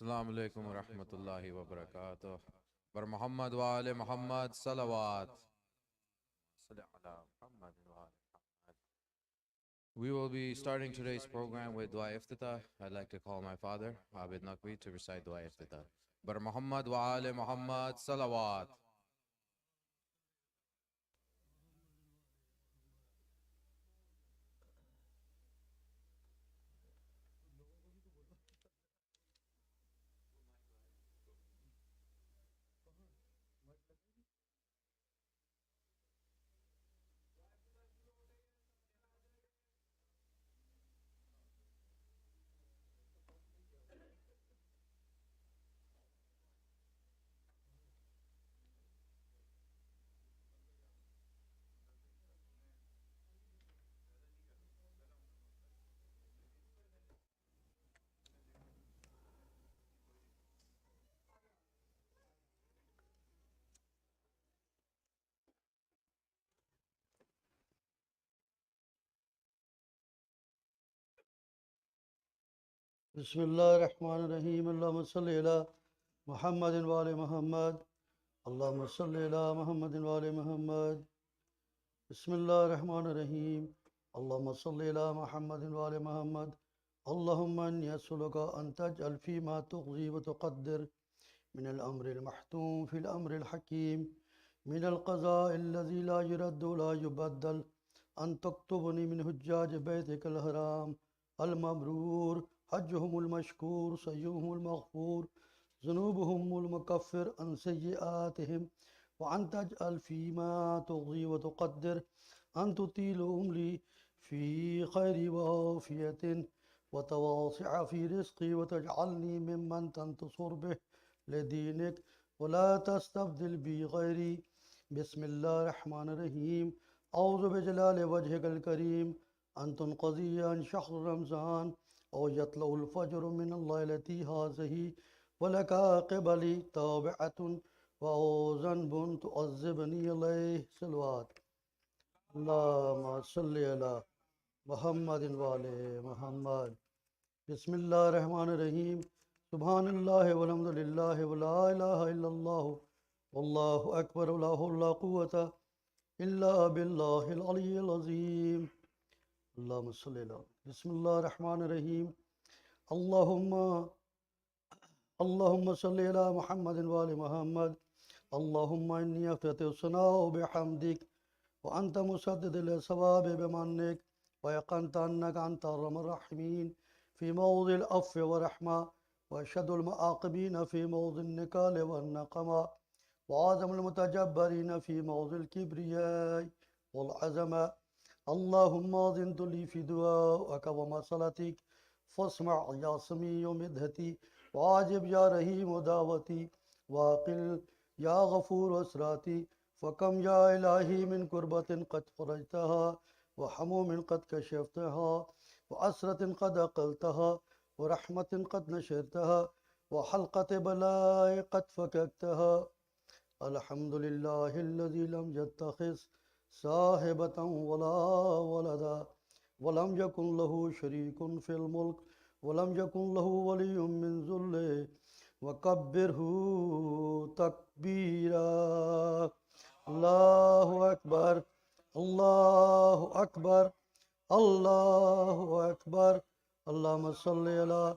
Assalamu alaikum wa rahmatullahi wa barakatuh. Bar Muhammad wa ali Muhammad salawat. Salli ala Muhammad wa ali Muhammad. We will be starting today's program with Dua Iftitah. I'd like to call my father, Abid Naqvi, to recite Dua Iftitah. Bar Muhammad wa ali Muhammad salawat. بسم الله الرحمن الرحيم اللهم صل على محمد وآل محمد اللهم صل على محمد وآل محمد بسم الله الرحمن الرحيم اللهم صل على محمد وآل محمد اللهم إني أسألك أن تجعل فيما تقضي وتقدر من الأمر المحتوم في الأمر الحكيم من القضاء الذي لا يرد ولا يبدل أن تكتبني من حجاج بيتك الحرام المبرور حجهم المشكور سعيهم المغفور ذنوبهم المكفر عن سيئاتهم وأن تجعل فيما تقضي وتقدر أن تطيلهم لي في خير وعافية وتواسع في رزقي وتجعلني ممن تنتصر به لدينك ولا تستبدل بي غيري بسم الله الرحمن الرحيم أعوذ بجلال وجهك الكريم أن تنقضي عن شهر رمضان أو يطلع الفجر من الليلة هذه ولك قبلي تابعة وأو ذنب تعذبني عليه صلوات اللهم صل على محمد وآل محمد بسم الله الرحمن الرحيم سبحان الله والحمد لله ولا إله إلا الله والله أكبر ولا حول ولا قوة إلا بالله العلي العظيم اللهم صل على بسم الله الرحمن الرحيم اللهم صل على محمد وآل محمد اللهم إني أفتتح الثناء بحمدك وأنت مسدد للصواب بمنك ويقنت أنك أنت أرحم الراحمين في موضع العفو والرحمة وأشد المعاقبين في موضع النكال والنقمة وأعظم المتجبرين في موضع الكبرياء والعظمة اللهم أذنت لي في دعائك ومصلتك فاسمع يا سميع مدهتي واجب يا رحيم دعوتي واقل يا غفور أسراتي فكم يا إلهي من كربة قد فرجتها وحموم قد كشفتها وأسرة قد أقلتها ورحمة قد نشرتها وحلقة بلاء قد فككتها الحمد لله الذي لم يتخذ صاحبة ولا ولدا ولم يكن له شريك في الملك ولم يكن له ولي من ذل وكبره تكبيرا الله أكبر الله أكبر الله أكبر اللهم صل على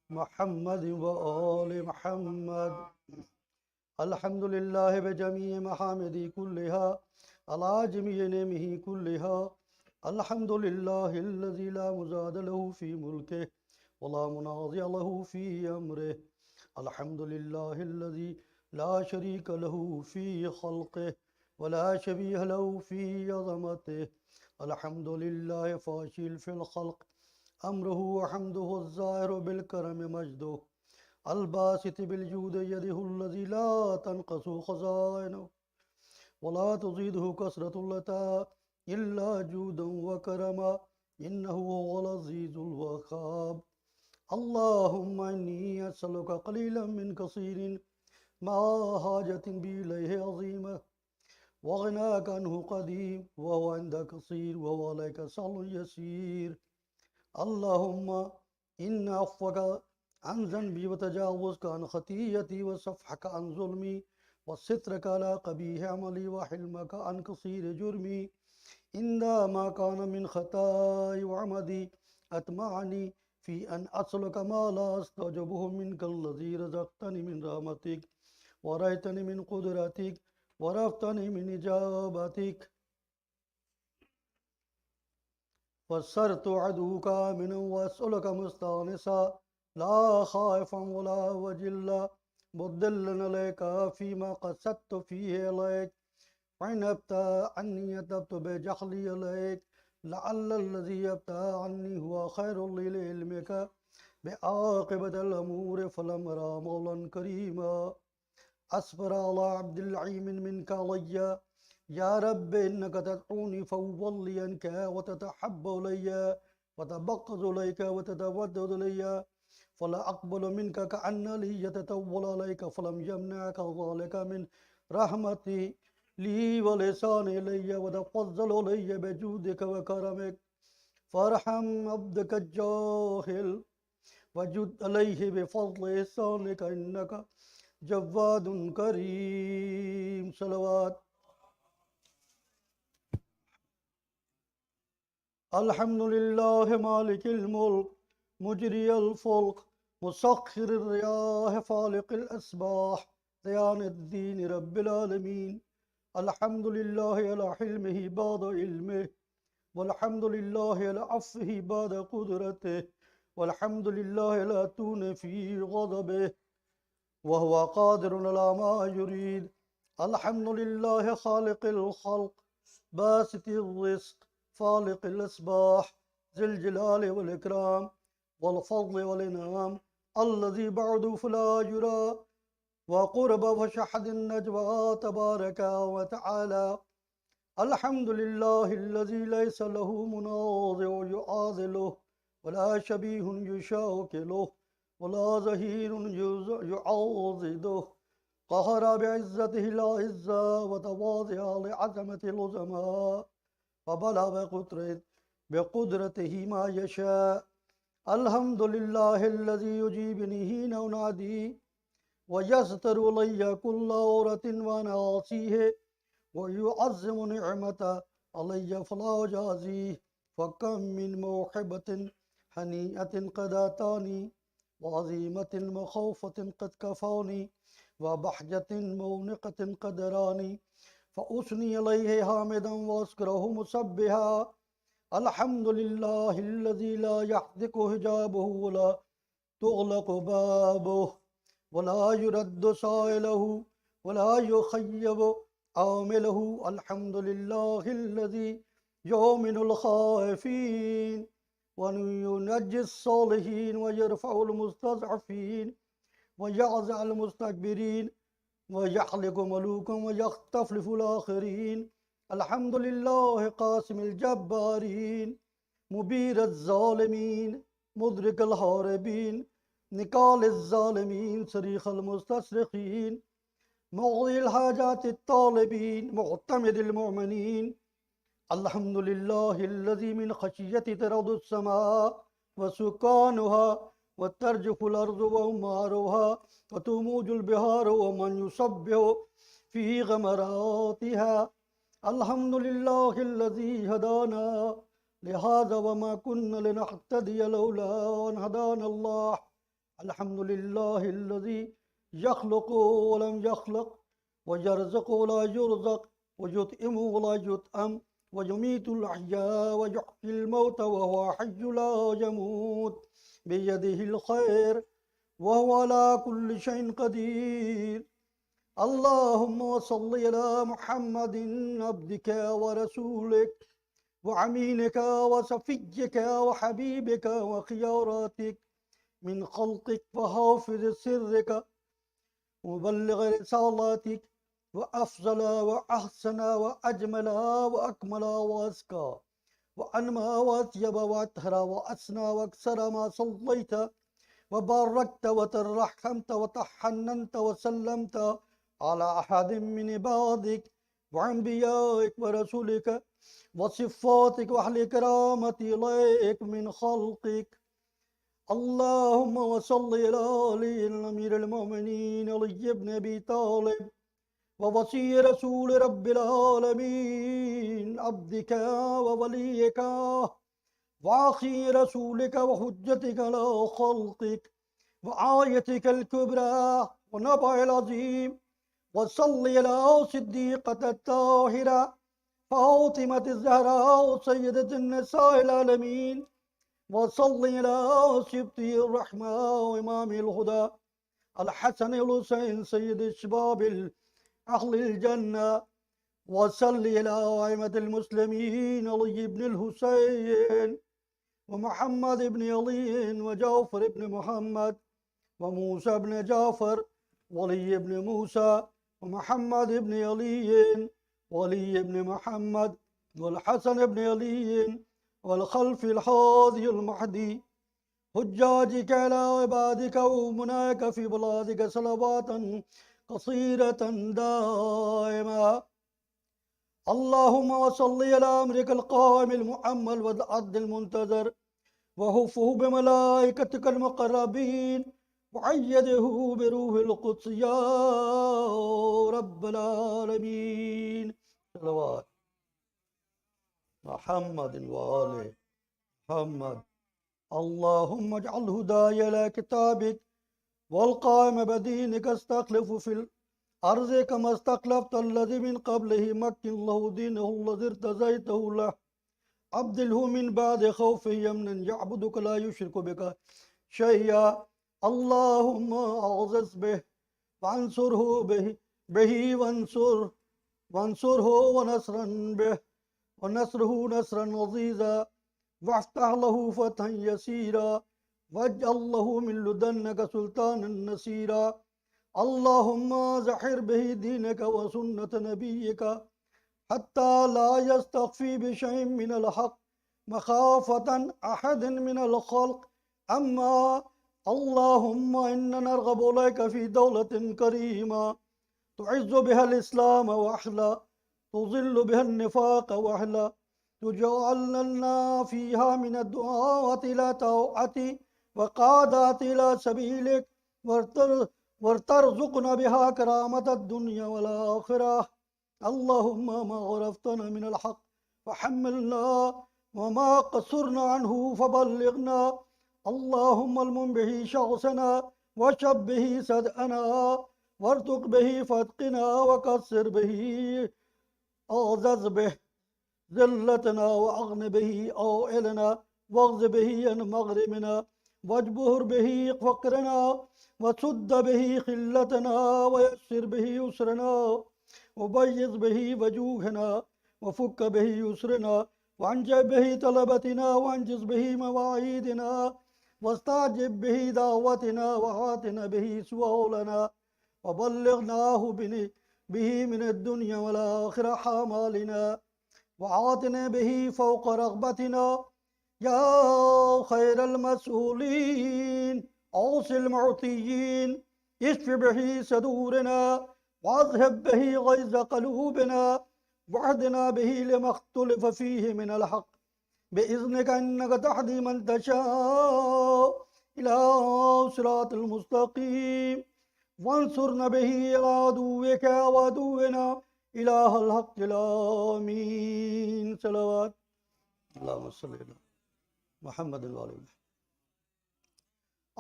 محمد وآل محمد الحمد لله بجميع محامده كلها على جميع نعمه كلها الحمد لله الذي لا مزاد له في ملكه ولا مناظع له في أمره الحمد لله الذي لا شريك له في خلقه ولا شبيه له في عظمته الحمد لله فاشل في الخلق أمره وحمده الظاهر بالكرم مجده الباسط بالجود يده الذي لا تنقص خزائنه ولا تزيده كثرة العطاء إلا جودا وكرما إنه هو العزيز الوهاب اللهم إني أسألك قليلا من كثير مع حاجة بي إليه عظيمة وغناك عنه قديم وهو عندك كثير وهو عليك سهل يسير اللهم إن عفوك عن ذنبي وتجاوزك عن خطيئتي وصفحك عن ظلمي وسترك على قبيح عملي وحلمك عن قصير جرمي عندما كان من خطاي وعمدي أطمعني في أن أسألك ما لا أستوجبه منك الذي رزقتني من رحمتك ورأيتني من قدرتك ورفتني من إجابتك فسرت عدوك آمنا وأسألك مستانسا لا خائفا ولا وجلا مضلا عليك فيما قصدت فيه إليك وإن أبتى عني أتبت بجهلي إليك لعل الذي أبتى عني هو خير لي لعلمك بعاقبة الأمور فلم أرى مولا كريما أصبر على عبد العيم منك علي يا رب إنك تدعوني فأولي عنك وتتحب إلي وتبغض إليك وتتودد إلي فلا أقبل منك كأن لي يتطول عليك فلم يمنعك ذلك من رحمتي لي ولسان إلي وتفضل إلي بجودك وكرمك فارحم عبدك الجاهل وجد عليه بفضل إحسانك إنك جواد كريم صلوات الحمد لله مالك الملك مجري الفلك مسخر الرياح فالق الأسباح ديان الدين رب العالمين الحمد لله على حلمه بعد علمه والحمد لله على عفوه بعد قدرته والحمد لله على تون في غضبه وهو قادر على ما يريد الحمد لله خالق الخلق باسط الرزق فالق الأصباح ذي الجلال والإكرام والفضل والإنعام الذي بعد فلا يرى وقرب فشحد النجوى تبارك وتعالى الحمد لله الذي ليس له مناظع يعاذله ولا شبيه يشاكله ولا ظهير يعاضده قهر بعزته الأعزة وتواضع لعظمة العظماء وبلغ بقدرته ما يشاء الحمد لله الذي يجيبني حين أنادي ويستر لي كل عورة وأنا عاصيه ويعظم نعمته علي فلا أجازيه فكم من موحبة هنيئة قد أتاني وعظيمة مخوفة قد كفاني وبحجة مونقة قد راني فأثني عليه حامدا وأذكره مسبحا الحمد لله الذي لا يحدق حجابه ولا تغلق بابه ولا يرد سائله ولا يخيب عامله الحمد لله الذي يؤمن الخائفين وينجي الصالحين ويرفع المستضعفين ويعزع المستكبرين ويحلق ملوكا ويختفلف الآخرين الحمد لله قاسم الجبارين مبير الظالمين مدرك الهاربين نكال الظالمين صريخ المستصرخين مغضي الحاجات الطالبين معتمد المؤمنين الحمد لله الذي من خشيته ترض السماء وسكانها وترجف الأرض وأمارها وتموج البحار ومن يصبح في غمراتها الحمد لله الذي هدانا لهذا وما كنا لنهتدي لولا أن هدانا الله الحمد لله الذي يخلق ولم يخلق ويرزق ولا يرزق ويطعم ولا يطعم ويميت الأحياء ويحيي الموت وهو حي لا يموت بيده الخير وهو على كل شيء قدير اللهم صل على محمد عبدك ورسولك وعمينك وصفيك وحبيبك وخياراتك من خلقك وحافظ سرك ومبلغ رسالاتك وأفضل وأحسن وأجمل وأكمل وأزكى وأنمى وأطيب وأطهر وأسنى وأكثر ما صليت وباركت وترحمت وتحننت وسلمت على أحد من عبادك وأنبيائك ورسولك وصفاتك وأهل كرامة إليك من خلقك اللهم وصل على علي الأمير المؤمنين علي بن أبي طالب ووصي رسول رب العالمين عبدك ووليك وأخي رسولك وحجتك على خلقك وآيتك الكبرى ونبع العظيم وصل على صديقة الطاهرة فاطمة الزهراء سيدة النساء العالمين وصل على سبطي الرحمة وإمام الهدى الحسن الحسين سيد الشباب أهل الجنة وصل على أئمة المسلمين علي بن الحسين ومحمد بن علي وجعفر بن محمد وموسى بن جعفر ولي بن موسى ومحمد بن علي ولي بن محمد والحسن بن علي والخلف الحاضي المهدي حجاجك على عبادك ومناك في بلادك صلوات قصيرة دائمة. اللهم وصل على أمرك القائم المؤمل والعدل المنتظر وهفه بملائكتك المقربين وعيده بروح القدس يا رب العالمين. صلوات محمد وآله محمد. اللهم اجعل هداي إلى كتابك والقائم بدينك استخلف في الأرض كما استخلفت الذي من قبله مكن له دينه الذي ارتزيته له عبده من بعد خوفه يمنا يعبدك لا يشرك بك شيئا. اللهم أعزز به وانصره به وانصره ونصرا به ونصره نصرا عزيزا وافتح له فتحا يسيرا واجعل له من لدنك سلطانا نصيرا. اللهم زحر به دينك وسنة نبيك حتى لا يستخفي بشيء من الحق مخافة أحد من الخلق. أما اللهم إنا نرغب إليك في دولة كريمة تعز بها الإسلام وأهله تظل بها النفاق وأهله تجعل لنا فيها من الدعاة إلى طاعتك وقادات إلى سبيلك وترزقنا بها كرامة الدنيا والآخرة. اللهم ما عرفتنا من الحق فحملنا وما قصرنا عنه فبلغنا. اللهم المن به شخصنا وشبه صدقنا وارتق به فتقنا وكسر به أعزز به ذلتنا وأغن به أوئلنا واغز به عن مغرمنا واجبر به فقرنا وسد به خلتنا ويسر به يسرنا وبيض به وجوهنا وفك به يسرنا وانجب به طلبتنا وانجز به مواعيدنا واستعجب به دعوتنا وآتنا به سؤالنا وبلغناه به من الدنيا والآخرة حمالنا وآتنا به فوق رغبتنا يا خير المسؤولين أوص المعطيين اشف به صدورنا واذهب به غيظ قلوبنا واهدنا به لما اختلف فيه من الحق بإذنك إنك تهدي من تشاء إلى صراط المستقيم وانصرنا به على عدوك وعدونا إله الحق الآمين. صلوات اللهم صل على محمد وآل محمد.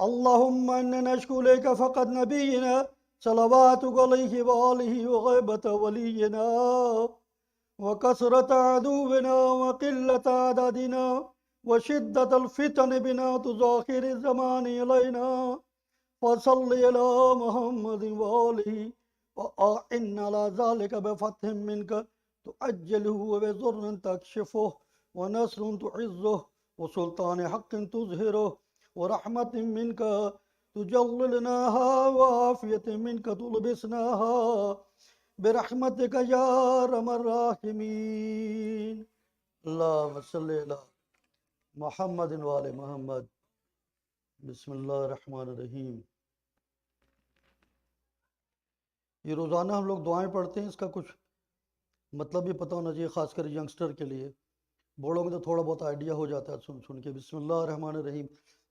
اللهم إنا نشكو إليك فقد نبينا صلواتك عليه وآله وغيبة ولينا وكثرة عدونا وقلة عددنا وشدة الفتن بنا تظاهر الزمان إلينا فصل على محمد وآله وأعن على ذلك بفتح منك تؤجله وبضر تكشفه ونصر تعزه وسلطان حق تظهره ورحمة منك تجللناها وعافية منك تلبسناها برحمتك يا أرحم الراحمين. اللهم صل على محمد وآل محمد. بسم اللہ الرحمن الرحیم. یہ روزانہ ہم لوگ دعائیں پڑھتے ہیں، اس کا کچھ مطلب بھی پتہ ہونا چاہیے، خاص کر ینگسٹر کے لیے. بوڑھوں میں تو تھوڑا بہت آئیڈیا ہو جاتا ہے سن کے. بسم اللہ الرحمن الرحیم.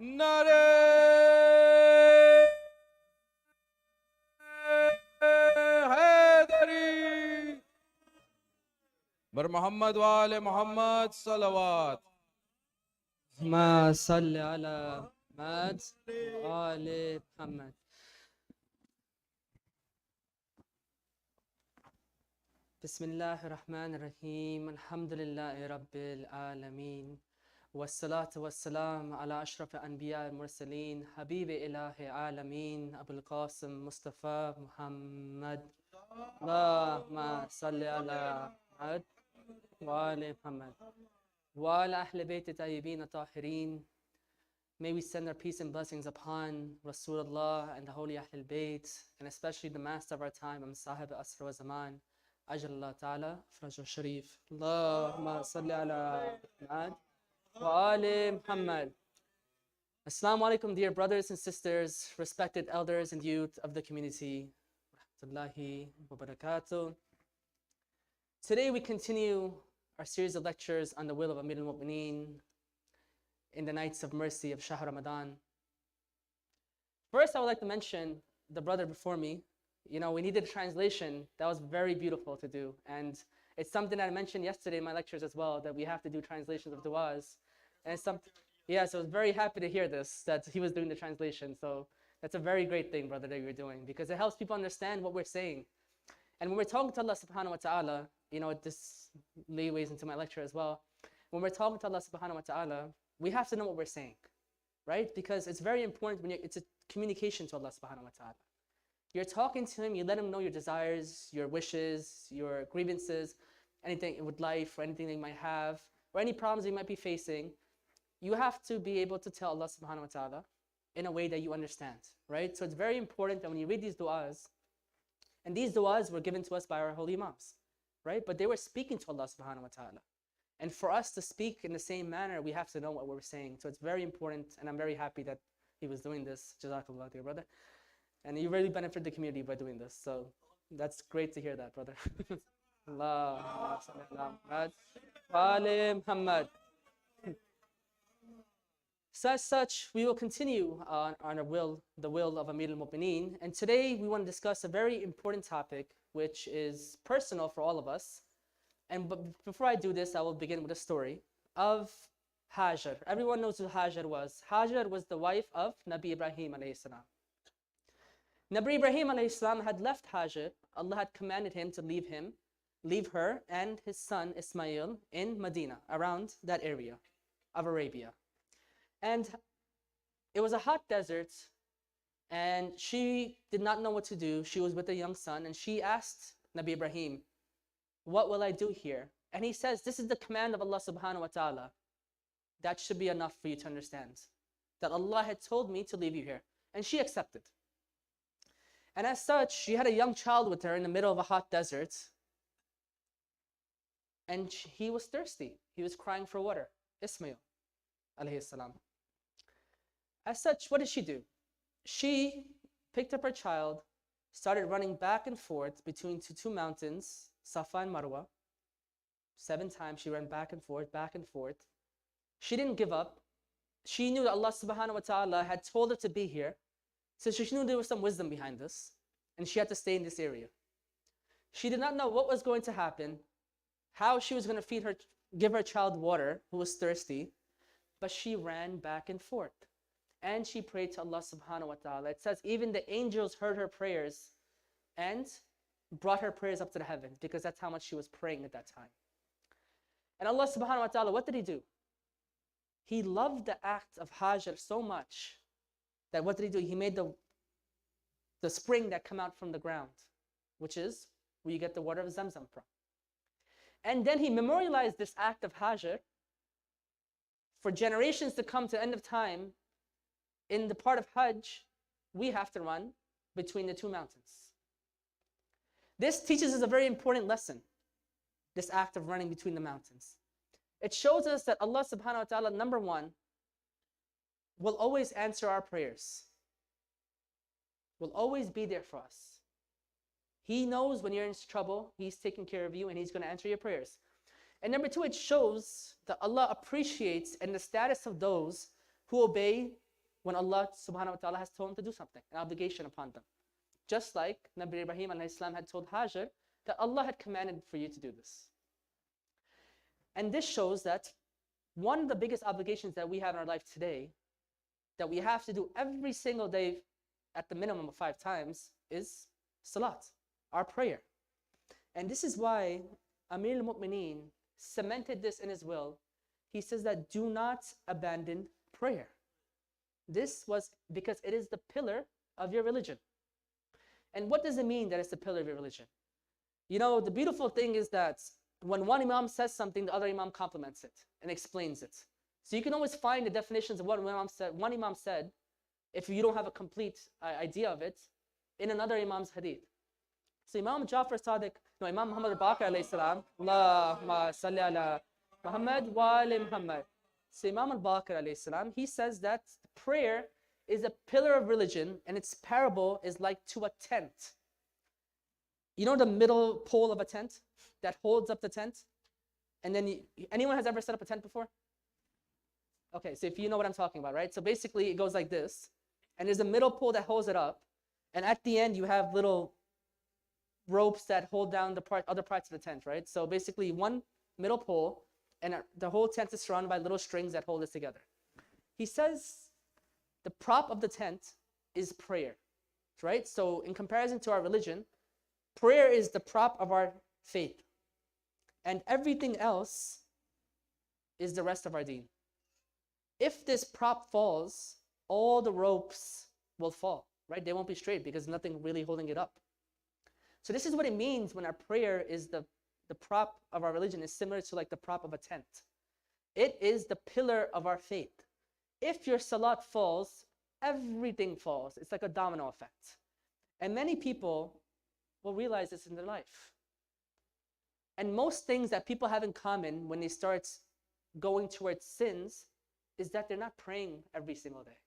Nare Haidari. Bar Muhammad wale Muhammad salawat. ما صل على محمد وآل محمد. بسم الله الرحمن الرحيم. الحمد لله رب العالمين والصلاة والسلام على أشرف الأنبياء المرسلين حبيب إله العالمين أبو القاسم مصطفى محمد. اللهم صل على محمد وآل محمد وعلى أهل بيت الطيبين الطاهرين. May we send our peace and blessings upon Rasulullah and the holy Ahlul Bayt, and especially the master of our time, Sahib Asr wa Zaman, Ajallah Ta'ala, Faraj al-Sharif. Allahumma salli ala Muhammad wa ali Muhammad. Assalamu alaikum, dear brothers and sisters, respected elders and youth of the community. Rahmatullahi wa barakatuh. Today we continue our series of lectures on the will of Amir al-Mu'mineen in the nights of mercy of Shahr Ramadan. First, I would like to mention the brother before me. You know, we needed a translation. That was very beautiful to do. And it's something I mentioned yesterday in my lectures as well, that we have to do translations of du'as. And it's something, yeah, so I was very happy to hear this, that he was doing the translation. So that's a very great thing, brother, that you're doing, because it helps people understand what we're saying. And when we're talking to Allah subhanahu wa ta'ala, you know, this leeways into my lecture as well. When we're talking to Allah subhanahu wa ta'ala, we have to know what we're saying, right? Because it's very important when it's a communication to Allah subhanahu wa ta'ala. You're talking to Him, you let Him know your desires, your wishes, your grievances, anything with life or anything that you might have, or any problems you might be facing. You have to be able to tell Allah subhanahu wa ta'ala in a way that you understand, right? So it's very important that when you read these du'as, and these du'as were given to us by our holy imams, right? But they were speaking to Allah subhanahu wa ta'ala. And for us to speak in the same manner, we have to know what we're saying. So it's very important, and I'm very happy that he was doing this. Jazakallah, dear brother. And you really benefit the community by doing this. So that's great to hear that, brother. Allah Muhammad. So as such, we will continue on our will, the will of Amir al-Mu'mineen. And today we want to discuss a very important topic, which is personal for all of us. But before I do this, I will begin with a story of Hajar. Everyone knows who Hajar was. Hajar was the wife of Nabi Ibrahim alayhi salam. Nabi Ibrahim alayhi salam had left Hajar. Allah had commanded him to leave her and his son Ismail in Medina, around that area of Arabia. And it was a hot desert, and she did not know what to do. She was with a young son, and she asked Nabi Ibrahim, "What will I do here?" And he says, this is the command of Allah subhanahu wa ta'ala. That should be enough for you to understand, that Allah had told me to leave you here. And she accepted. And as such, she had a young child with her in the middle of a hot desert. And he was thirsty. He was crying for water. Ismail alayhi salam. As such, what did she do? She picked up her child, started running back and forth between two mountains, Safa and Marwa. 7 times she ran back and forth, back and forth. She didn't give up. She knew that Allah subhanahu wa ta'ala had told her to be here. So she knew there was some wisdom behind this. And she had to stay in this area. She did not know what was going to happen, how she was going to give her child water who was thirsty. But she ran back and forth. And she prayed to Allah subhanahu wa ta'ala. It says even the angels heard her prayers and brought her prayers up to the heaven, because that's how much she was praying at that time. And Allah subhanahu wa ta'ala, what did He do? He loved the act of Hajar so much that what did He do? He made the spring that come out from the ground, which is where you get the water of Zamzam from. And then He memorialized this act of Hajar for generations to come to the end of time. In the part of Hajj, we have to run between the 2 mountains. This teaches us a very important lesson, this act of running between the mountains. It shows us that Allah subhanahu wa ta'ala, number one, will always answer our prayers, will always be there for us. He knows when you're in trouble, He's taking care of you, and He's going to answer your prayers. And number two, it shows that Allah appreciates and the status of those who obey when Allah subhanahu wa ta'ala has told him to do something, an obligation upon them. Just like Nabi Ibrahim alayhi salam had told Hajar that Allah had commanded for you to do this. And this shows that one of the biggest obligations that we have in our life today, that we have to do every single day at the minimum of 5 times, is salat, our prayer. And this is why Amir al-Mu'mineen cemented this in his will. He says that do not abandon prayer. This was because it is the pillar of your religion. And what does it mean that it's the pillar of your religion? You know, the beautiful thing is that when one imam says something, the other imam complements it and explains it. So you can always find the definitions of what one imam said, if you don't have a complete idea of it, in another imam's hadith. So Imam Jafar Sadiq, Imam Muhammad al-Baqir alayhi salam, Allahumma salli ala Muhammad wa ali Muhammad. So Imam al-Baqir alayhi salam, he says that prayer is a pillar of religion, and its parable is like to a tent. You know the middle pole of a tent that holds up the tent? And then anyone has ever set up a tent before? Okay, so if you know what I'm talking about, right? So basically it goes like this, and there's a middle pole that holds it up, and at the end you have little ropes that hold down the other parts of the tent, right? So basically one middle pole, and the whole tent is surrounded by little strings that hold it together. He says the prop of the tent is prayer, right? So in comparison to our religion, prayer is the prop of our faith. And everything else is the rest of our deen. If this prop falls, all the ropes will fall, right? They won't be straight because there's nothing really holding it up. So this is what it means when our prayer is the prop of our religion is similar to like the prop of a tent. It is the pillar of our faith. If your salat falls, everything falls. It's like a domino effect. And many people will realize this in their life. And most things that people have in common when they start going towards sins is that they're not praying every single day.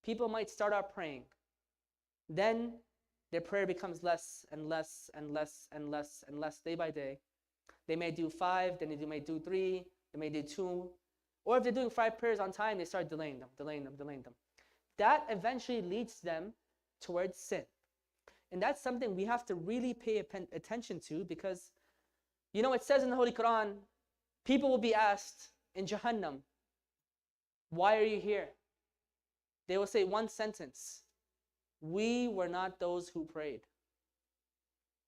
People might start out praying. Then their prayer becomes less and less and less and less and less day by day. They may do 5, then they may do 3, they may do 2. Or if they're doing 5 prayers on time, they start delaying them. That eventually leads them towards sin. And that's something we have to really pay attention to, because, you know, it says in the Holy Quran, people will be asked in Jahannam, why are you here? They will say one sentence: we were not those who prayed.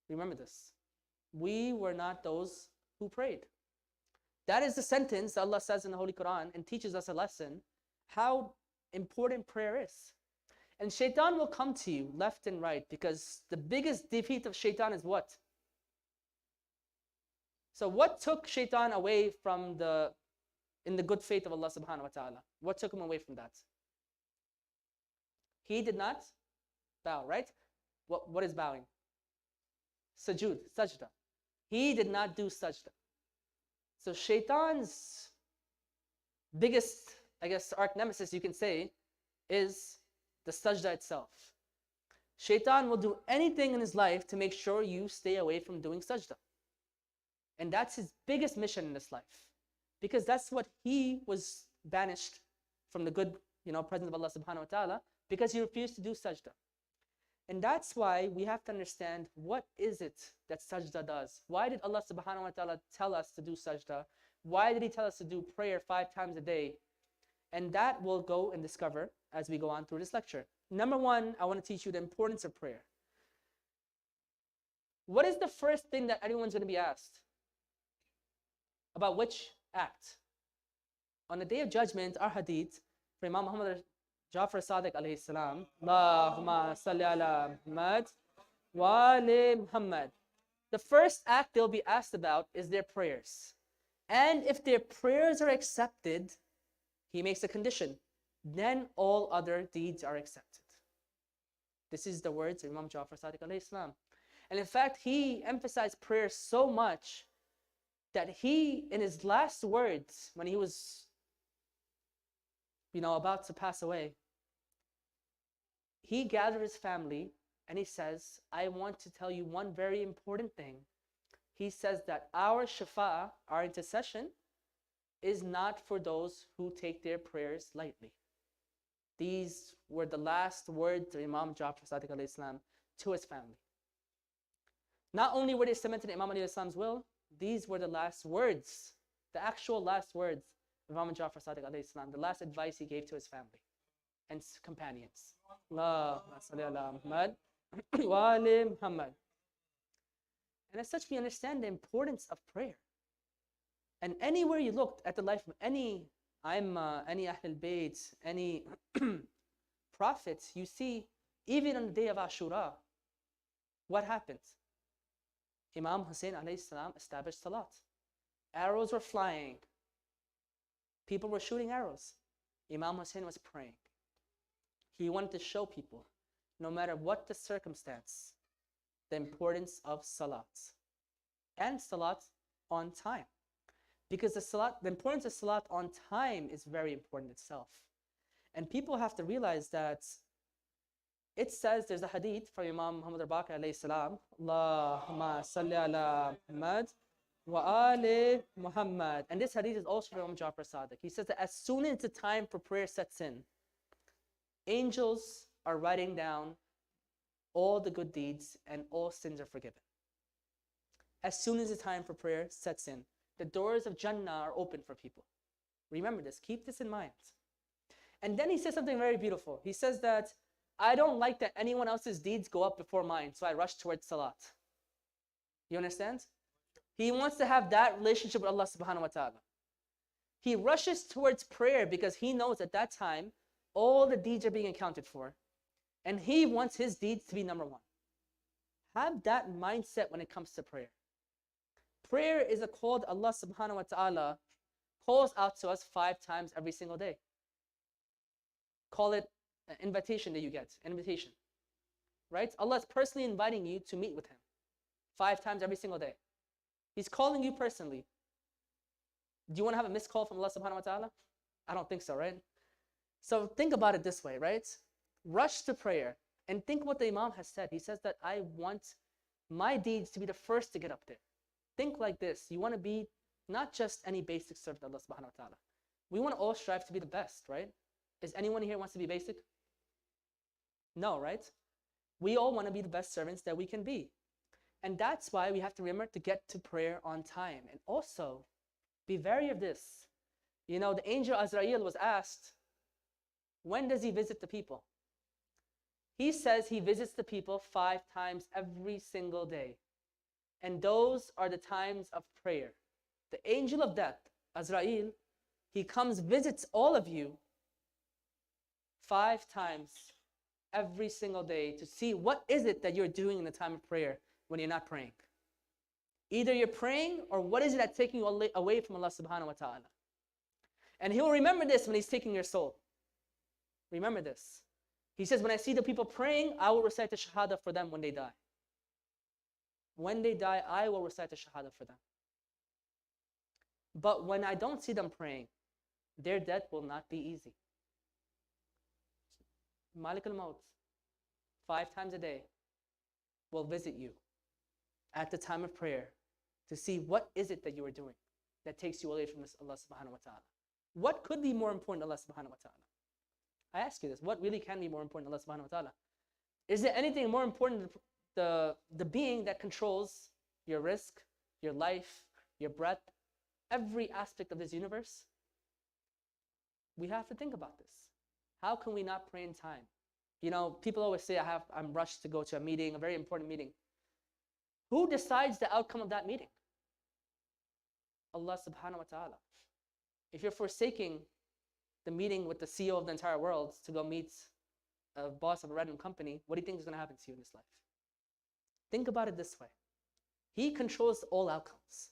Remember this. We were not those who prayed. That is the sentence Allah says in the Holy Quran and teaches us a lesson how important prayer is. And shaitan will come to you left and right, because the biggest defeat of shaitan is what? So what took shaitan away from in the good faith of Allah subhanahu wa ta'ala? What took him away from that? He did not bow, right? What is bowing? Sujood, sajda. He did not do sajda. So shaitan's biggest, I guess, arch nemesis, you can say, is the sajda itself. Shaitan will do anything in his life to make sure you stay away from doing sajda. And that's his biggest mission in this life, because that's what he was banished from the good, presence of Allah subhanahu wa ta'ala, because he refused to do sajda. And that's why we have to understand, what is it that sajda does? Why did Allah subhanahu wa ta'ala tell us to do sajda? Why did he tell us to do prayer 5 times a day? And that we'll go and discover as we go on through this lecture. Number 1, I want to teach you the importance of prayer. What is the first thing that anyone's going to be asked? About which act? On the Day of Judgment, our hadith, for Imam Muhammad Jafar Sadiq alayhi salam, Allahumma salli ala Muhammad wa ali Muhammad. The first act they'll be asked about is their prayers. And if their prayers are accepted, he makes a condition, then all other deeds are accepted. This is the words of Imam Jafar Sadiq alayhi salam. And in fact, he emphasized prayer so much that he, in his last words, when he was about to pass away, he gathered his family and he says, I want to tell you one very important thing. He says that our shafa'a, our intercession, is not for those who take their prayers lightly. These were the last words of Imam Ja'far Sadiq alayhi salam to his family. Not only were they cemented in Imam alayhi salam's will, these were the last words, the actual last words of Imam Ja'far Sadiq alayhi salam, the last advice he gave to his family and companions. Allahumma salli ala Muhammad wa ali Muhammad. And as such, we understand the importance of prayer. And anywhere you looked at the life of any Aimma, any Ahlul Bayt, any prophets, you see, even on the day of Ashura, what happens? Imam Hussain alayhi salam established salat. Arrows were flying. People were shooting arrows. Imam Hussain was praying. He wanted to show people, no matter what the circumstance, the importance of salat. And salat on time. Because the importance of salat on time is very important itself. And people have to realize that it says, there's a hadith from Imam Muhammad al-Baqir alayhi salam, Allahumma salli ala Muhammad wa ali Muhammad. And this hadith is also from Imam Ja'far Sadiq. He says that as soon as the time for prayer sets in, angels are writing down all the good deeds and all sins are forgiven. As soon as the time for prayer sets in, the doors of Jannah are open for people. Remember this, keep this in mind. And then he says something very beautiful. He says that, I don't like that anyone else's deeds go up before mine, so I rush towards salat. You understand? He wants to have that relationship with Allah subhanahu wa ta'ala. He rushes towards prayer because he knows at that time, all the deeds are being accounted for. And he wants his deeds to be number one. Have that mindset when it comes to prayer. Prayer is a call that Allah subhanahu wa ta'ala calls out to us 5 times every single day. Call it an invitation that you get, an invitation. Right? Allah is personally inviting you to meet with Him 5 times every single day. He's calling you personally. Do you want to have a missed call from Allah subhanahu wa ta'ala? I don't think so, right? So think about it this way, right? Rush to prayer and think what the Imam has said. He says that I want my deeds to be the first to get up there. Think like this. You want to be not just any basic servant of Allah subhanahu wa ta'ala. We want to all strive to be the best, right? Is anyone here wants to be basic? No, right? We all want to be the best servants that we can be. And that's why we have to remember to get to prayer on time. And also, be wary of this. You know, the angel Azrael was asked, when does he visit the people? He says he visits the people 5 times every single day. And those are the times of prayer. The angel of death, Azrael, he comes, visits all of you 5 times every single day to see what is it that you're doing in the time of prayer when you're not praying. Either you're praying or what is it that's taking you away from Allah subhanahu wa ta'ala. And he will remember this when he's taking your soul. Remember this. He says, when I see the people praying, I will recite the shahada for them when they die. When they die, I will recite the shahada for them. But when I don't see them praying, their death will not be easy. Malik al-Maut, 5 times a day, will visit you at the time of prayer to see what is it that you are doing that takes you away from Allah subhanahu wa ta'ala. What could be more important to Allah subhanahu wa ta'ala? I ask you this, what really can be more important to Allah subhanahu wa ta'ala? Is there anything more important than the being that controls your risk, your life, your breath, every aspect of this universe? We have to think about this. How can we not pray in time? You know, people always say I'm rushed to go to a meeting, a very important meeting. Who decides the outcome of that meeting? Allah subhanahu wa ta'ala. If you're forsaking the meeting with the CEO of the entire world to go meet a boss of a random company, what do you think is going to happen to you in this life? Think about it this way. He controls all outcomes.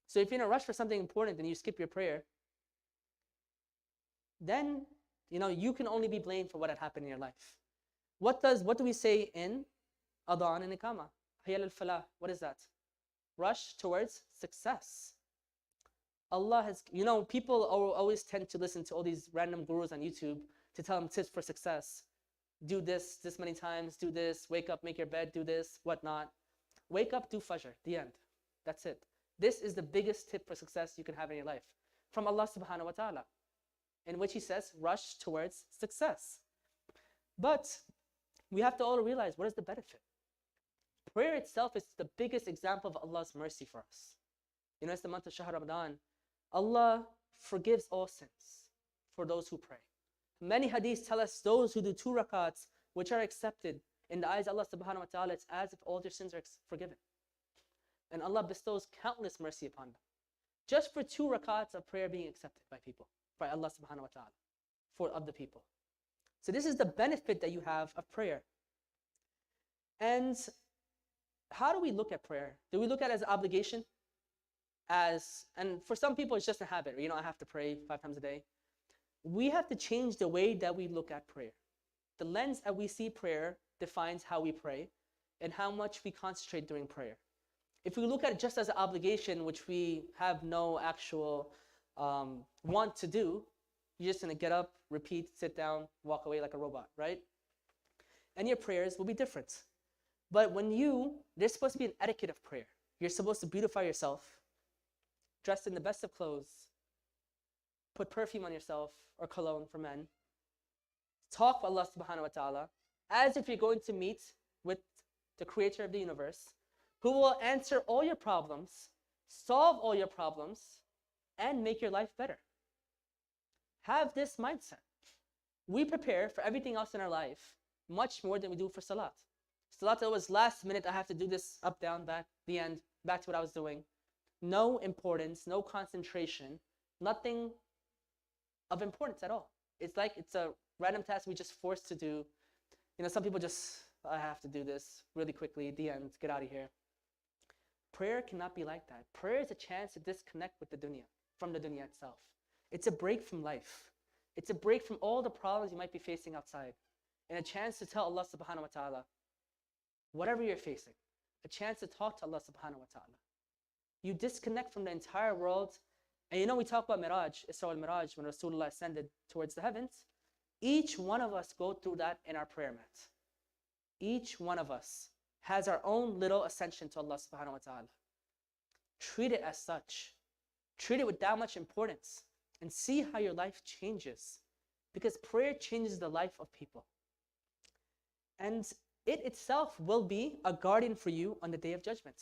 So if you're in a rush for something important and you skip your prayer, then you can only be blamed for what had happened in your life. What do we say in Adhan and Iqamah? Hayya al-falah. What is that? Rush towards success. Allah has, people always tend to listen to all these random gurus on YouTube to tell them tips for success. Do this many times, do this, wake up, make your bed, do this, whatnot. Wake up, do fajr, the end. That's it. This is the biggest tip for success you can have in your life from Allah subhanahu wa ta'ala. in which he says, rush towards success. But we have to all realize, what is the benefit? Prayer itself is the biggest example of Allah's mercy for us. You know, it's the month of Shahr Ramadan. Allah forgives all sins for those who pray. Many hadiths tell us those who do 2 rakats, which are accepted in the eyes of Allah subhanahu wa ta'ala, it's as if all their sins are forgiven. And Allah bestows countless mercy upon them. Just for 2 rakats of prayer being accepted by people, by Allah subhanahu wa ta'ala, of the people. So this is the benefit that you have of prayer. And how do we look at prayer? Do we look at it as an obligation? And for some people it's just a habit. You know, I have to pray 5 times a day. We have to change the way that we look at prayer. The lens that we see prayer defines how we pray and how much we concentrate during prayer. If we look at it just as an obligation, which we have no actual want to do, you're just going to get up, repeat, sit down, walk away like a robot, right? And your prayers will be different. But there's supposed to be an etiquette of prayer. You're supposed to beautify yourself, dressed in the best of clothes, put perfume on yourself or cologne for men, talk with Allah subhanahu wa ta'ala as if you're going to meet with the creator of the universe, who will answer all your problems, solve all your problems, and make your life better. Have this mindset. We prepare for everything else in our life much more than we do for salat. Salat was last minute, I have to do this up, down, back, the end, back to what I was doing. No importance, no concentration, nothing of importance at all. It's like it's a random task we just forced to do. You know, some people just, I have to do this really quickly, the end, get out of here. Prayer cannot be like that. Prayer is a chance to disconnect with the dunya, from the dunya itself. It's a break from life. It's a break from all the problems you might be facing outside. And a chance to tell Allah subhanahu wa ta'ala, whatever you're facing, a chance to talk to Allah subhanahu wa ta'ala. You disconnect from the entire world. And you know, we talk about Miraj, Isra al Miraj, when Rasulullah ascended towards the heavens. Each one of us go through that in our prayer mat. Each one of us has our own little ascension to Allah subhanahu wa ta'ala. Treat it as such. Treat it with that much importance and see how your life changes. Because prayer changes the life of people. And it itself will be a guardian for you on the Day of Judgment.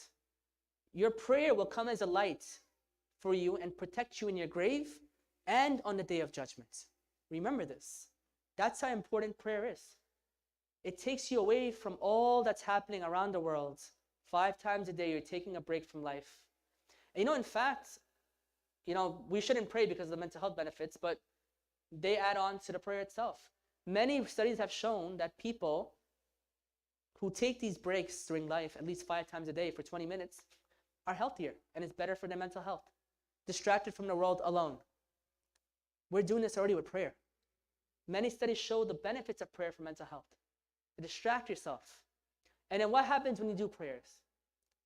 Your prayer will come as a light for you and protect you in your grave and on the Day of Judgment. Remember this. That's how important prayer is. It takes you away from all that's happening around the world. 5 times a day, you're taking a break from life. And you know, in fact, you know, we shouldn't pray because of the mental health benefits, but they add on to the prayer itself. Many studies have shown that people who take these breaks during life, at least 5 times a day for 20 minutes, are healthier and it's better for their mental health. Distracted from the world alone. We're doing this already with prayer. Many studies show the benefits of prayer for mental health. You distract yourself. And then what happens when you do prayers?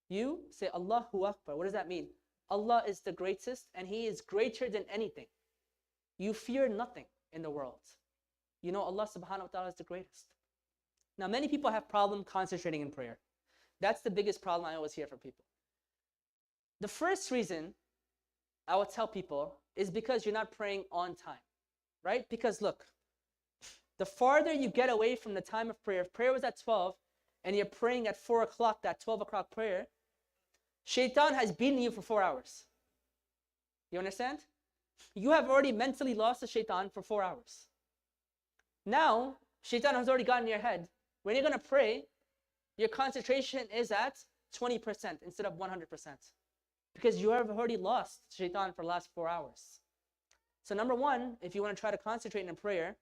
You say Allahu Akbar. What does that mean? Allah is the greatest and He is greater than anything. You fear nothing in the world. You know Allah subhanahu wa ta'ala is the greatest. Now many people have problem concentrating in prayer. That's the biggest problem I always hear from people. The first reason I would tell people is because you're not praying on time, right? Because look, the farther you get away from the time of prayer, if prayer was at 12 and you're praying at 4 o'clock, that 12 o'clock prayer, Shaitan has beaten you for 4 hours. You understand? You have already mentally lost the Shaitan for 4 hours. Now, Shaitan has already gotten in your head. When you're going to pray, your concentration is at 20% instead of 100%. Because you have already lost Shaitan for the last 4 hours. So number one, if you want to try to concentrate in prayer,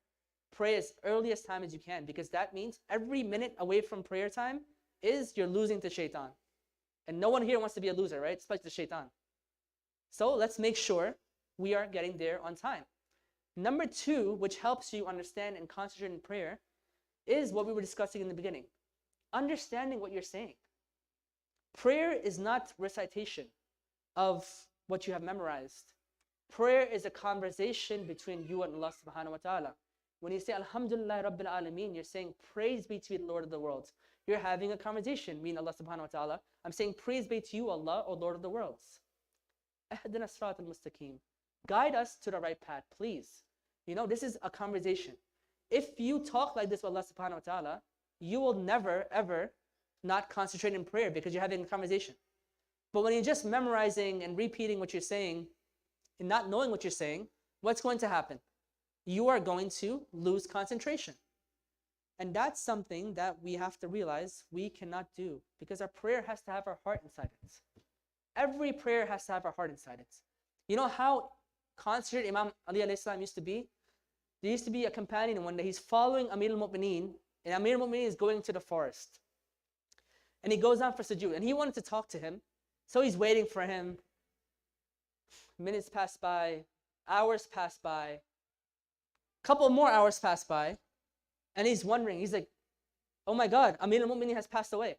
pray as earliest time as you can, because that means every minute away from prayer time is you're losing to Shaitan. And no one here wants to be a loser, right? Especially the Shaitan. So let's make sure we are getting there on time. Number two, which helps you understand and concentrate in prayer, is what we were discussing in the beginning. Understanding what you're saying. Prayer is not recitation of what you have memorized. Prayer is a conversation between you and Allah subhanahu wa ta'ala. When you say Alhamdulillah Rabbil Alameen, you're saying praise be to the Lord of the worlds. You're having a conversation, meaning Allah subhanahu wa ta'ala. I'm saying praise be to you, Allah, O Lord of the worlds. Ahdina Sirat al-Mustaqim. Guide us to the right path, please. You know, this is a conversation. If you talk like this with Allah subhanahu wa ta'ala, you will never, ever not concentrate in prayer because you're having a conversation. But when you're just memorizing and repeating what you're saying and not knowing what you're saying, what's going to happen? You are going to lose concentration. And that's something that we have to realize we cannot do, because our prayer has to have our heart inside it. Every prayer has to have our heart inside it. You know how concentrated Imam Ali alayhi salam used to be? There used to be a companion one day, he's following Amir al-Mu'mineen, and Amir al-Mu'mineen is going to the forest. And he goes down for sujood, and he wanted to talk to him, so he's waiting for him. Minutes pass by, hours pass by, couple more hours pass by, and he's wondering, he's like, oh my God, Amir al-Mu'mineen has passed away.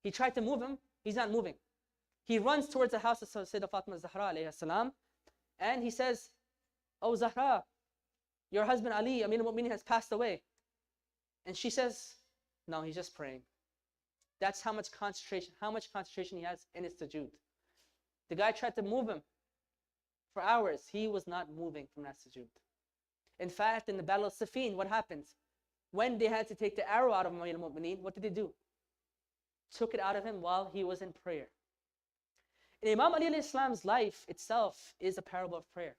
He tried to move him, he's not moving. He runs towards the house of Sayyidah Fatima Zahra alayhi salam, and he says, oh Zahra, your husband Ali, Amir al-Mu'mineen, has passed away. And she says, no, he's just praying. That's how much concentration he has in his sujood. The guy tried to move him for hours. He was not moving from that sujood. In fact, in the Battle of Siffin, what happens? When they had to take the arrow out of Amir al-Mu'mineen, what did they do? Took it out of him while he was in prayer. And Imam Ali alayhi salam's life itself is a parable of prayer.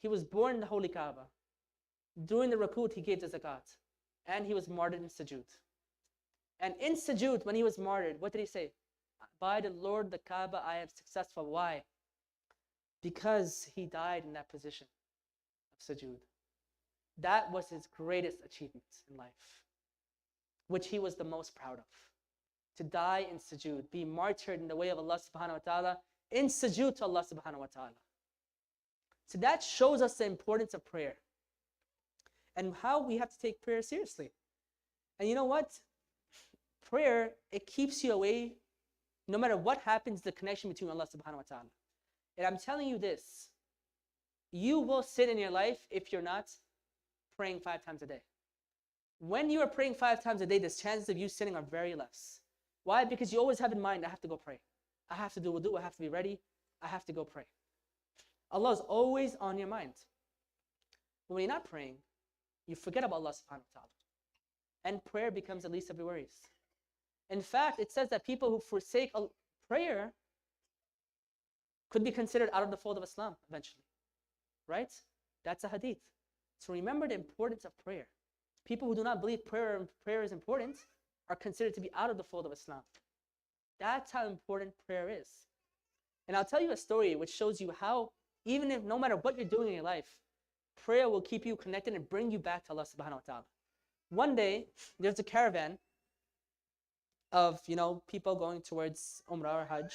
He was born in the Holy Kaaba. During the Rukut, he gave the zakat. And he was martyred in sujood. And in sujood, when he was martyred, what did he say? By the Lord, the Kaaba, I am successful. Why? Because he died in that position of sujood. That was his greatest achievement in life, which he was the most proud of. To die in sujood, be martyred in the way of Allah subhanahu wa ta'ala, in sujood to Allah subhanahu wa ta'ala. So that shows us the importance of prayer and how we have to take prayer seriously. And you know what? Prayer, it keeps you away, no matter what happens, the connection between Allah subhanahu wa ta'ala. And I'm telling you this, you will sin in your life if you're not praying 5 times a day. When you are praying 5 times a day, the chances of you sinning are very less. Why? Because you always have in mind, I have to go pray. I have to do wudu, I have to be ready, I have to go pray. Allah is always on your mind. But when you're not praying, you forget about Allah subhanahu wa ta'ala. And prayer becomes the least of your worries. In fact, it says that people who forsake prayer could be considered out of the fold of Islam eventually. Right? That's a hadith. So remember the importance of prayer. People who do not believe prayer is important are considered to be out of the fold of Islam. That's how important prayer is. And I'll tell you a story which shows you how, even if no matter what you're doing in your life, prayer will keep you connected and bring you back to Allah subhanahu wa ta'ala. One day, there's a caravan of, people going towards Umrah or Hajj.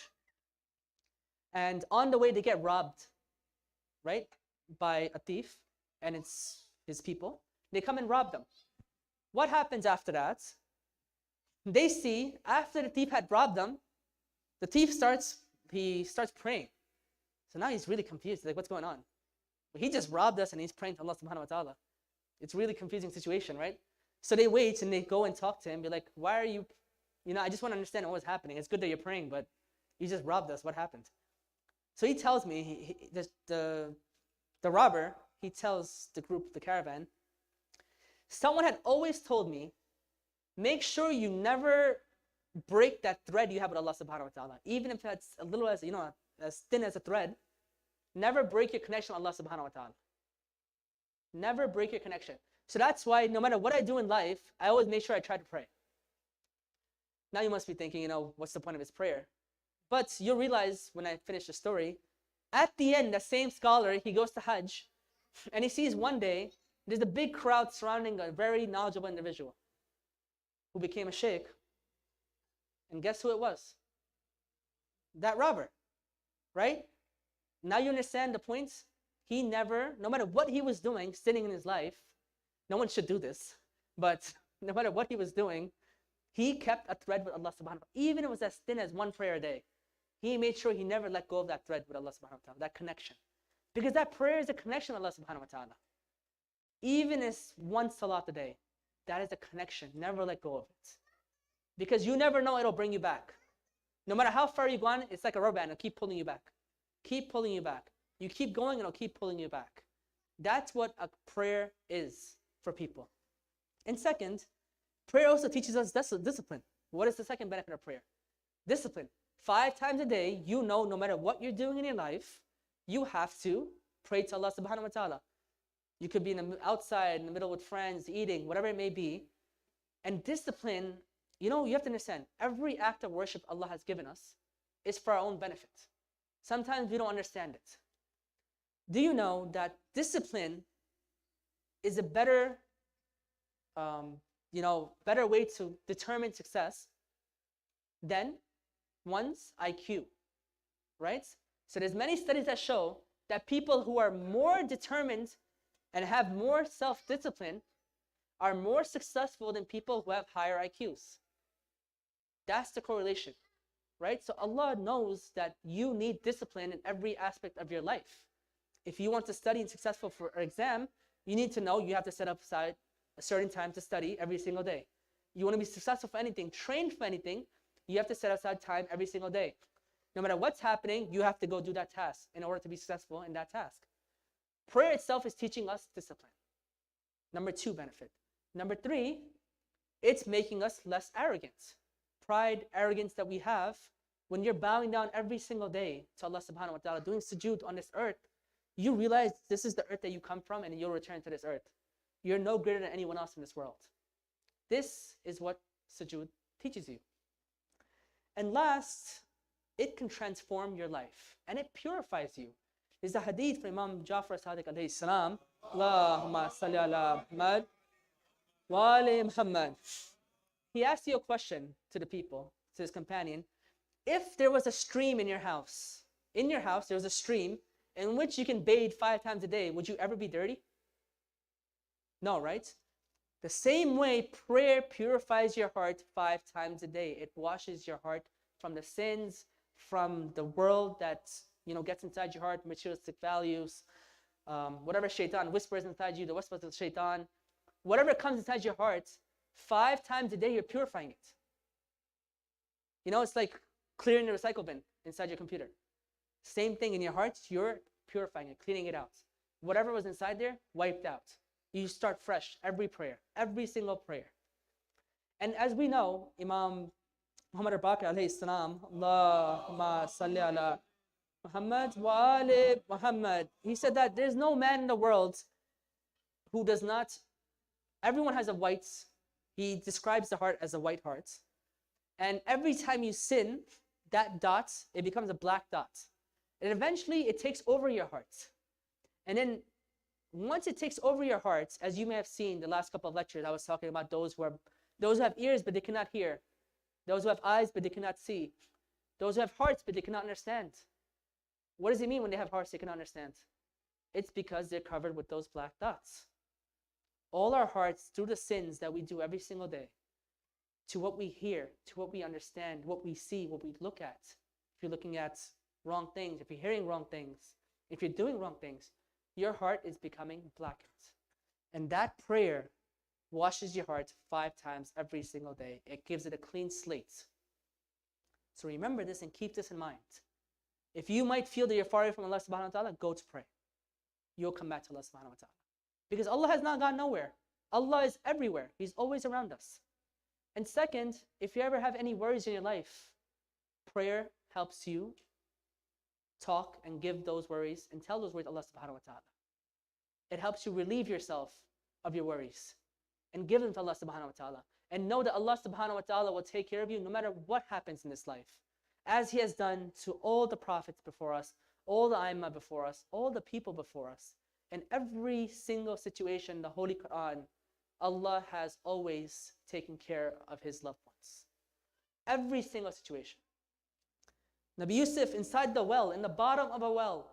And on the way, they get robbed, right, by a thief, and it's his people. They come and rob them. What happens after that? They see, after the thief had robbed them, the thief starts praying. So now he's really confused. He's like, what's going on? He just robbed us and he's praying to Allah subhanahu wa ta'ala. It's a really confusing situation, right? So they wait and they go and talk to him, be like, why are you, I just want to understand what was happening. It's good that you're praying, but you just robbed us. What happened? So he tells me, the robber, he tells the group, the caravan, someone had always told me, make sure you never break that thread you have with Allah subhanahu wa ta'ala. Even if it's a little as thin as a thread, never break your connection with Allah subhanahu wa ta'ala. Never break your connection. So that's why no matter what I do in life, I always make sure I try to pray. Now you must be thinking, what's the point of his prayer? But you'll realize when I finish the story, at the end, the same scholar, he goes to Hajj, and he sees one day, there's a big crowd surrounding a very knowledgeable individual who became a sheikh. And guess who it was? That robber, right? Now you understand the points? He never, no matter what he was doing, sinning in his life, no one should do this, but no matter what he was doing, he kept a thread with Allah subhanahu wa ta'ala. Even if it was as thin as 1 prayer a day, he made sure he never let go of that thread with Allah subhanahu wa ta'ala, that connection. Because that prayer is a connection with Allah subhanahu wa ta'ala. Even as 1 salat a day, that is a connection. Never let go of it. Because you never know, it'll bring you back. No matter how far you've gone, it's like a rubber band. It'll keep pulling you back. Keep pulling you back. You keep going, it'll keep pulling you back. That's what a prayer is for people. And second, prayer also teaches us discipline. What is the second benefit of prayer? Discipline. 5 times a day, you know, no matter what you're doing in your life, you have to pray to Allah subhanahu wa ta'ala. You could be outside, in the middle with friends, eating, whatever it may be. And discipline, you know, you have to understand, every act of worship Allah has given us is for our own benefit. Sometimes we don't understand it. Do you know that discipline is a better, better way to determine success than one's IQ, right? So there's many studies that show that people who are more determined and have more self-discipline are more successful than people who have higher IQs. That's the correlation, right? So Allah knows that you need discipline in every aspect of your life. If you want to study and successful for an exam, you need to know you have to set aside a certain time to study every single day. You want to be successful for anything, train for anything, you have to set aside time every single day. No matter what's happening, you have to go do that task in order to be successful in that task. Prayer itself is teaching us discipline. Number 2 benefit. Number 3, it's making us less arrogant. Pride, arrogance that we have, when you're bowing down every single day to Allah subhanahu wa ta'ala, doing sujood on this earth, you realize this is the earth that you come from and you'll return to this earth. You're no greater than anyone else in this world. This is what sujood teaches you. And last, it can transform your life and it purifies you. There's a hadith from Imam Jafar Sadiq alayhi salam, Allahumma salli ala Muhammad wa ali Muhammad. He asked you a question to the people, to his companion. If there was a stream in your house there was a stream in which you can bathe 5 times a day, would you ever be dirty? No, right? The same way prayer purifies your heart 5 times a day. It washes your heart from the sins, from the world that gets inside your heart, materialistic values, whatever shaitan whispers inside you, the whispers of shaitan, whatever comes inside your heart, 5 times a day you're purifying it. It's like clearing the recycle bin inside your computer. Same thing in your heart, you're purifying it, cleaning it out. Whatever was inside there, wiped out. You start fresh every prayer, every single prayer. And as we know, Imam Muhammad al-Baqir alayhi salam, Allahumma salli ala Muhammad wa ali Muhammad. He said that there's no man in the world who does not, everyone has a white, he describes the heart as a white heart. And every time you sin, that dot, it becomes a black dot. And eventually it takes over your heart. And then once it takes over your heart, as you may have seen the last couple of lectures, I was talking about those who have ears but they cannot hear, those who have eyes but they cannot see, those who have hearts but they cannot understand. What does it mean when they have hearts they cannot understand? It's because they're covered with those black dots. All our hearts, through the sins that we do every single day, to what we hear, to what we understand, what we see, what we look at. If you're looking at wrong things, if you're hearing wrong things, if you're doing wrong things, your heart is becoming blackened. And that prayer washes your heart 5 times every single day. It gives it a clean slate. So remember this and keep this in mind. If you might feel that you're far away from Allah subhanahu wa ta'ala, go to pray. You'll come back to Allah subhanahu wa ta'ala. Because Allah has not gone nowhere. Allah is everywhere. He's always around us. And second, if you ever have any worries in your life, prayer helps you talk and give those worries and tell those worries to Allah subhanahu wa ta'ala. It helps you relieve yourself of your worries and give them to Allah subhanahu wa ta'ala. And know that Allah subhanahu wa ta'ala will take care of you no matter what happens in this life. As He has done to all the prophets before us, all the Aimah before us, all the people before us. In every single situation in the Holy Quran, Allah has always taken care of His loved ones. Every single situation. Nabi Yusuf inside the well, in the bottom of a well.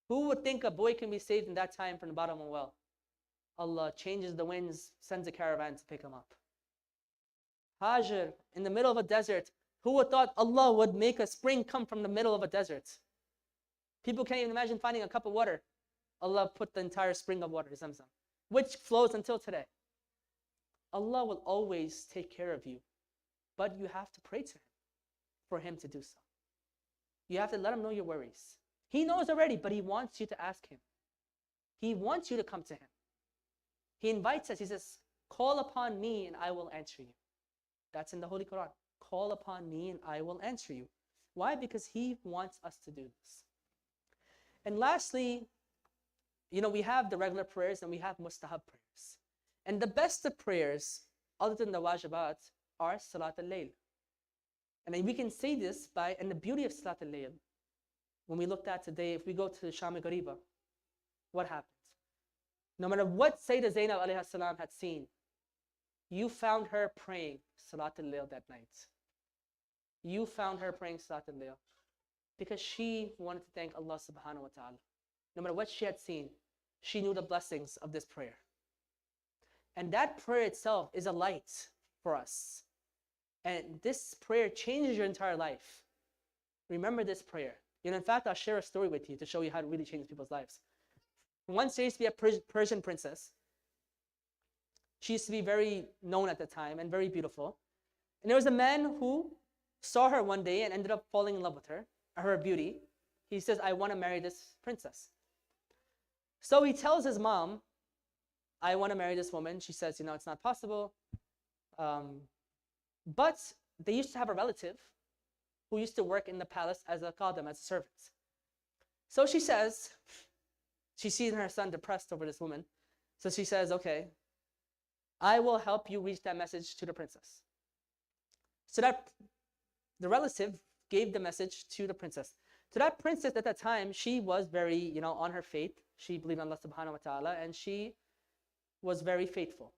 Who would think a boy can be saved in that time from the bottom of a well? Allah changes the winds, sends a caravan to pick him up. Hajar, in the middle of a desert. Who would thought Allah would make a spring come from the middle of a desert? People can't even imagine finding a cup of water. Allah put the entire spring of water, Zamzam, which flows until today. Allah will always take care of you, but you have to pray to Him for Him to do so. You have to let Him know your worries. He knows already, but He wants you to ask Him. He wants you to come to him. He invites us. He says, call upon me and I will answer you. That's in the Holy Quran. Call upon me and I will answer you. Why? Because he wants us to do this. And lastly, we have the regular prayers and we have mustahab prayers. And the best of prayers, other than the wajibat, are Salat al-Layl. And then we can say this and the beauty of Salat al-Layl, when we looked at today, if we go to Sham al-Ghariba, what happens? No matter what Sayyidah Zainab alayhi salam had seen, you found her praying Salat al-Layl that night. You found her praying Salat al-Layl because she wanted to thank Allah subhanahu wa ta'ala. No matter what she had seen, she knew the blessings of this prayer. And that prayer itself is a light for us. And this prayer changes your entire life. Remember this prayer. In fact, I'll share a story with you to show you how to really change people's lives. Once there used to be a Persian princess. She used to be very known at the time and very beautiful. And there was a man who saw her one day and ended up falling in love with her beauty. He says, I want to marry this princess. So he tells his mom, I want to marry this woman. She says, it's not possible. But they used to have a relative who used to work in the palace as a qadam, as a servant. So she says, she sees her son depressed over this woman. So she says, okay, I will help you reach that message to the princess. So that the relative gave the message to the princess. So that princess at that time, she was very, on her faith. She believed in Allah subhanahu wa ta'ala and she was very faithful.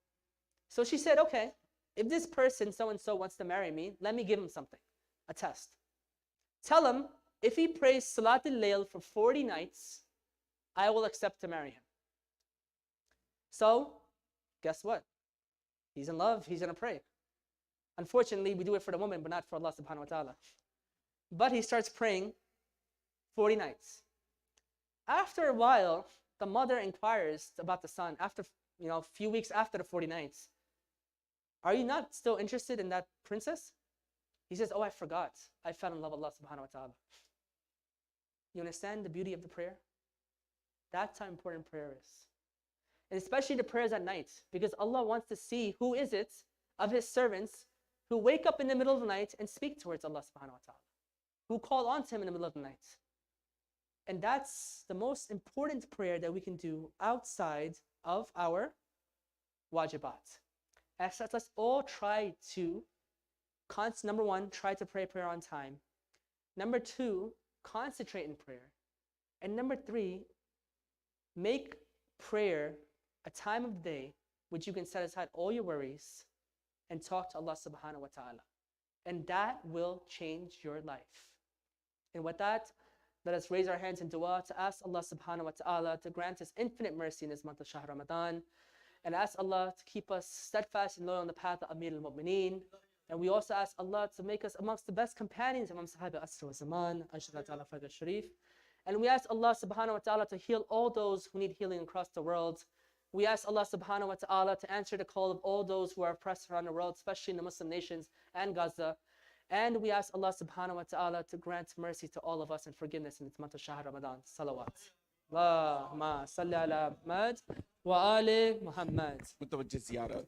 So she said, okay, if this person, so-and-so, wants to marry me, let me give him something, a test. Tell him, if he prays Salat al-Layl for 40 nights, I will accept to marry him. So, guess what? He's in love, he's going to pray. Unfortunately, we do it for the woman, but not for Allah subhanahu wa ta'ala. But he starts praying 40 nights. After a while, the mother inquires about the son, after a few weeks after the 40 nights. Are you not still interested in that princess? He says, oh, I forgot. I fell in love with Allah subhanahu wa ta'ala. You understand the beauty of the prayer? That's how important prayer is. And especially the prayers at night, because Allah wants to see who is it of His servants who wake up in the middle of the night and speak towards Allah subhanahu wa ta'ala, who call on to Him in the middle of the night. And that's the most important prayer that we can do outside of our wajibat. As such, let's all try to, number one, try to pray prayer on time. Number two, concentrate in prayer. And number three, make prayer a time of the day which you can set aside all your worries and talk to Allah subhanahu wa ta'ala. And that will change your life. And with that, let us raise our hands in dua to ask Allah subhanahu wa ta'ala to grant us infinite mercy in this month of Shahr Ramadan. And ask Allah to keep us steadfast and loyal on the path of Amir al-Mu'mineen. And we also ask Allah to make us amongst the best companions among Sahaba Asr wa Zaman, Ashra Ta'ala Fajr Sharif. And we ask Allah subhanahu wa ta'ala to heal all those who need healing across the world. We ask Allah subhanahu wa ta'ala to answer the call of all those who are oppressed around the world, especially in the Muslim nations and Gaza. And we ask Allah subhanahu wa ta'ala to grant mercy to all of us and forgiveness in this month of Shahr Ramadan. Salawat. Allahumma salli ala Muhammad wa ali Muhammad. متوجه زيارة.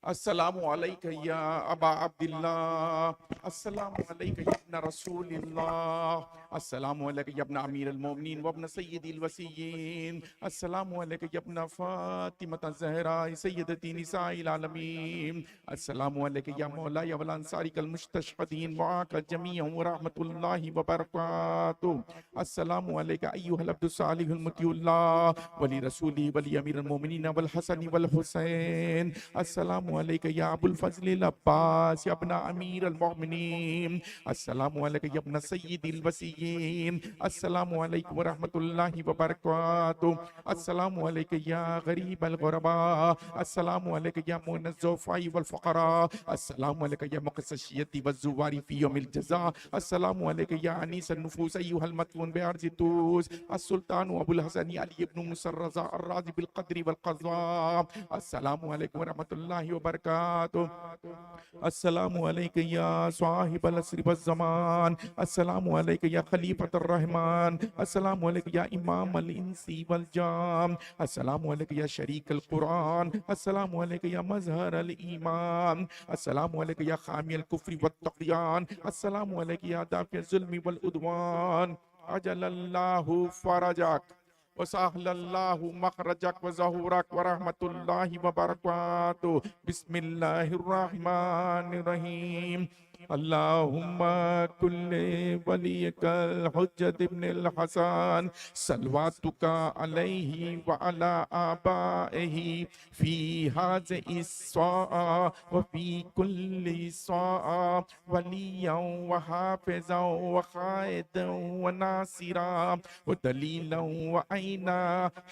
السلام عليك يا أبا عبد الله. السلام عليك يا ابن رسول الله. السلام عليك يا ابن أمير المؤمنين وابن سيد الوسيين. السلام عليك يا ابن فاطمة الزهراء سيدة نساء العالمين. السلام عليك يا مولاي والأنصار المستشهدين وعاك جميعا ورحمة الله وبركاته. السلام عليك أيها العبد الصالح المطيع الله ولرسوله ولأمير المؤمنين والحسن والحسين. السلام عليك يا أبو الفضل العباس يا ابن أمير المؤمنين. السلام عليك يا ابن سيد الوسيين. السلام عليكم ورحمة الله وبركاته. السلام عليك يا غريب الغرباء. السلام عليك يا مؤن الضعفاء والفقراء. السلام عليك يا مقص الشية والزوار في يوم الجزاء. السلام عليك يا أنيس النفوس أيها المدفون بأرض توس. السلطان أبو الحسن علي بن موسى الرضا الراضي بالقدر والقضاء. السلام عليكم ورحمة الله वबरकातुह। अस्सलामु अलैका या साहिबल असरि वज़्ज़मान, अस्सलामु अलैका या खलीफतुर रहमान, अस्सलामु अलैका या इमामल इंसी वल जान, अस्सलामु अलैका या शरीकल कुरान, अस्सलामु अलैका या मज़हरल ईमान, अस्सलामु अलैका या खामिल कुफ्री वत तग़यान, अस्सलामु अलैका या दाफ़िअ ज़ुल्मी वल उद्वान, अजलल्लाहु फरजक वसाहलल्लाहु मखरजक व ज़हूरक व रहमतुल्लाहि व बरकातुहू। बिस्मिल्लाहिर्रहमानिर्रहीम। अल्लाहुम्मा कुल्ले वलियकल हुज्जत इब्नुल हसन सलवातुका अलैहि व अला आबाइहि फी हाज़िहि स्साअ व फी कुल्ली स्साअ वलिय्यन व हाफ़िज़न व क़ाइदन व नासिरा व दलीलन व ऐना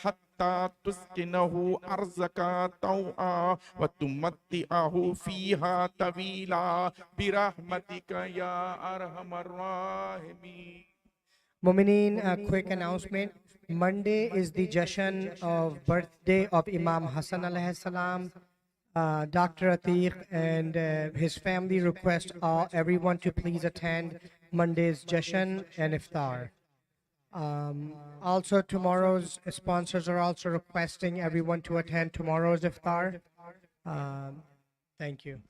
हत्ता तुस्किनहु अर्ज़का तौआ व तुमत्तिअहु फ़ीहा तवीला बिरहमतिका या अरहमर राहिमीन। Mu'mineen, a quick announcement. Monday is the Jashan of birthday of Imam Hassan alayhi salam. Dr. Atiq and his family request everyone to please attend Monday's Jashan and Iftar. Also, tomorrow's sponsors are also requesting everyone to attend tomorrow's Iftar. Thank you.